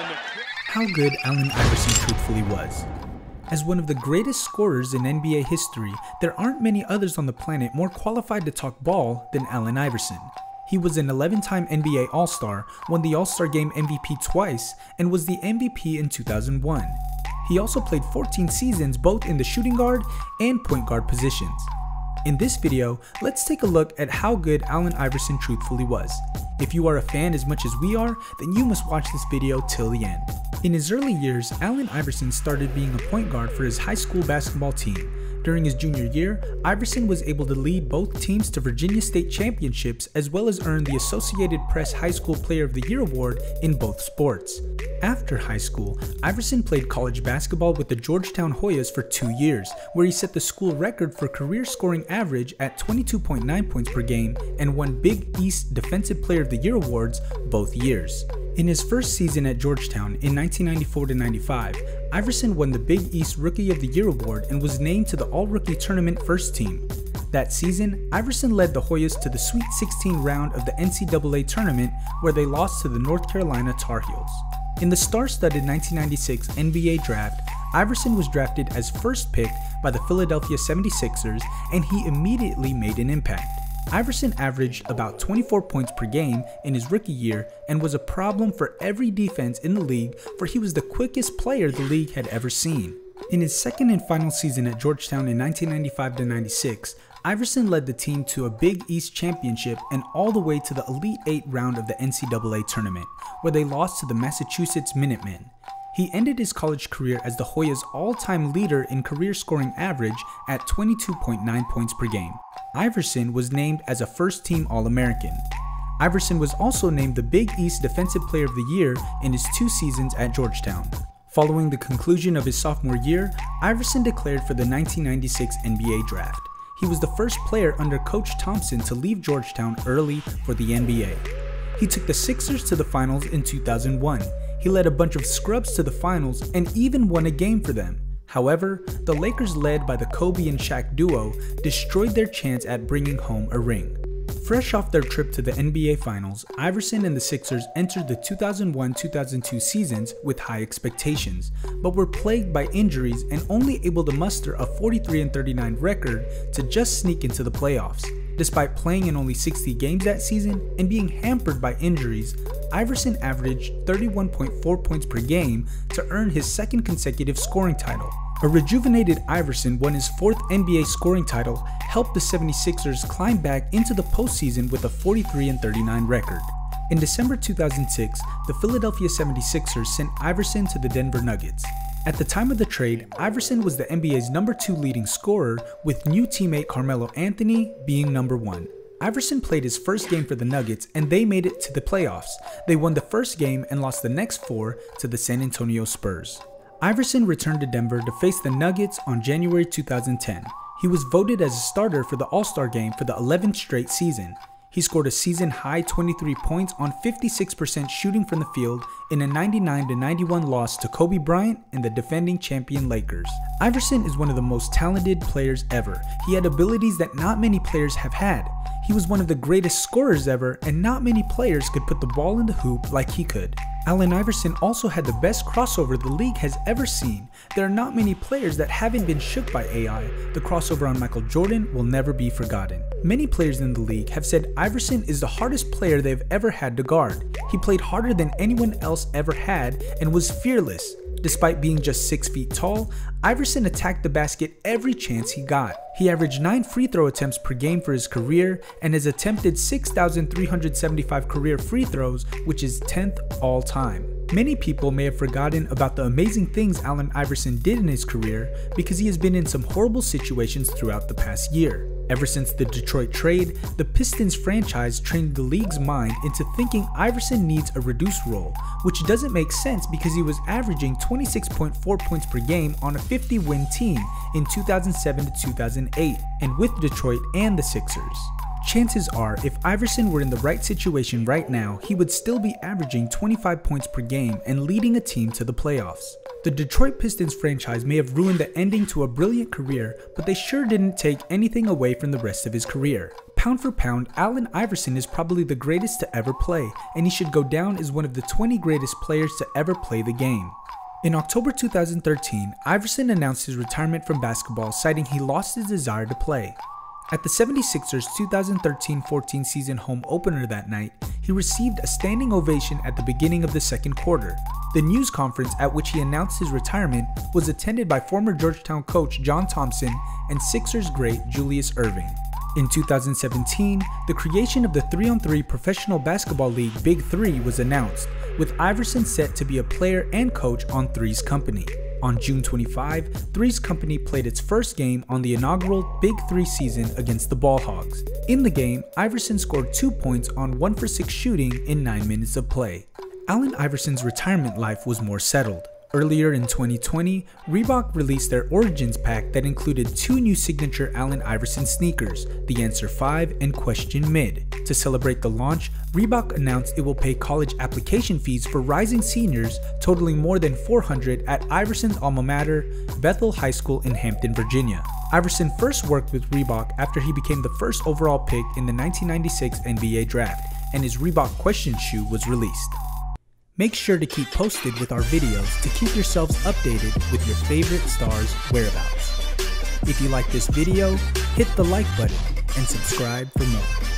How good Allen Iverson truthfully was. As one of the greatest scorers in NBA history, there aren't many others on the planet more qualified to talk ball than Allen Iverson. He was an 11-time NBA All-Star, won the All-Star Game MVP twice, and was the MVP in 2001. He also played 14 seasons both in the shooting guard and point guard positions. In this video, let's take a look at how good Allen Iverson truthfully was. If you are a fan as much as we are, then you must watch this video till the end. In his early years, Allen Iverson started being a point guard for his high school basketball team. During his junior year, Iverson was able to lead both teams to Virginia State championships as well as earn the Associated Press High School Player of the Year award in both sports. After high school, Iverson played college basketball with the Georgetown Hoyas for 2 years, where he set the school record for career scoring average at 22.9 points per game and won Big East Defensive Player of the Year awards both years. In his first season at Georgetown in 1994-95, Iverson won the Big East Rookie of the Year award and was named to the All-Rookie Tournament first team. That season, Iverson led the Hoyas to the Sweet 16 round of the NCAA tournament, where they lost to the North Carolina Tar Heels. In the star-studded 1996 NBA draft, Iverson was drafted as first pick by the Philadelphia 76ers, and he immediately made an impact. Iverson averaged about 24 points per game in his rookie year and was a problem for every defense in the league, for he was the quickest player the league had ever seen. In his second and final season at Georgetown in 1995-96, Iverson led the team to a Big East championship and all the way to the Elite Eight round of the NCAA tournament, where they lost to the Massachusetts Minutemen. He ended his college career as the Hoyas' all-time leader in career scoring average at 22.9 points per game. Iverson was named as a first-team All-American. Iverson was also named the Big East Defensive Player of the Year in his 2 seasons at Georgetown. Following the conclusion of his sophomore year, Iverson declared for the 1996 NBA draft. He was the first player under Coach Thompson to leave Georgetown early for the NBA. He took the Sixers to the finals in 2001. He led a bunch of scrubs to the finals and even won a game for them. However, the Lakers, led by the Kobe and Shaq duo, destroyed their chance at bringing home a ring. Fresh off their trip to the NBA Finals, Iverson and the Sixers entered the 2001-2002 seasons with high expectations, but were plagued by injuries and only able to muster a 43-39 record to just sneak into the playoffs. Despite playing in only 60 games that season and being hampered by injuries, Iverson averaged 31.4 points per game to earn his second consecutive scoring title. A rejuvenated Iverson won his 4th NBA scoring title, helped the 76ers climb back into the postseason with a 43-39 record. In December 2006, the Philadelphia 76ers sent Iverson to the Denver Nuggets. At the time of the trade, Iverson was the NBA's number 2 leading scorer, with new teammate Carmelo Anthony being number 1. Iverson played his first game for the Nuggets and they made it to the playoffs. They won the first game and lost the next 4 to the San Antonio Spurs. Iverson returned to Denver to face the Nuggets on January 2010. He was voted as a starter for the All-Star game for the 11th straight season. He scored a season-high 23 points on 56% shooting from the field in a 99-91 loss to Kobe Bryant and the defending champion Lakers. Iverson is one of the most talented players ever. He had abilities that not many players have had. He was one of the greatest scorers ever, and not many players could put the ball in the hoop like he could. Allen Iverson also had the best crossover the league has ever seen. There are not many players that haven't been shook by AI. The crossover on Michael Jordan will never be forgotten. Many players in the league have said Iverson is the hardest player they've ever had to guard. He played harder than anyone else ever had and was fearless. Despite being just 6 feet tall, Iverson attacked the basket every chance he got. He averaged 9 free throw attempts per game for his career and has attempted 6,375 career free throws, which is 10th all time. Many people may have forgotten about the amazing things Allen Iverson did in his career because he has been in some horrible situations throughout the past year. Ever since the Detroit trade, the Pistons franchise trained the league's mind into thinking Iverson needs a reduced role, which doesn't make sense because he was averaging 26.4 points per game on a 50-win team in 2007 to 2008, and with Detroit and the Sixers. Chances are, if Iverson were in the right situation right now, he would still be averaging 25 points per game and leading a team to the playoffs. The Detroit Pistons franchise may have ruined the ending to a brilliant career, but they sure didn't take anything away from the rest of his career. Pound for pound, Allen Iverson is probably the greatest to ever play, and he should go down as one of the 20 greatest players to ever play the game. In October 2013, Iverson announced his retirement from basketball, citing he lost his desire to play. At the 76ers' 2013-14 season home opener that night, he received a standing ovation at the beginning of the second quarter. The news conference at which he announced his retirement was attended by former Georgetown coach John Thompson and Sixers great Julius Erving. In 2017, the creation of the 3-on-3 professional basketball league Big 3 was announced, with Iverson set to be a player and coach on Three's company. On June 25, Three's company played its first game on the inaugural Big 3 season against the Ball Hogs. In the game, Iverson scored 2 points on 1 for 6 shooting in 9 minutes of play. Allen Iverson's retirement life was more settled. Earlier in 2020, Reebok released their Origins pack that included 2 new signature Allen Iverson sneakers, the Answer 5 and Question Mid. To celebrate the launch, Reebok announced it will pay college application fees for rising seniors totaling more than $400 at Iverson's alma mater, Bethel High School in Hampton, Virginia. Iverson first worked with Reebok after he became the first overall pick in the 1996 NBA Draft, and his Reebok Question shoe was released. Make sure to keep posted with our videos to keep yourselves updated with your favorite stars' whereabouts. If you like this video, hit the like button and subscribe for more.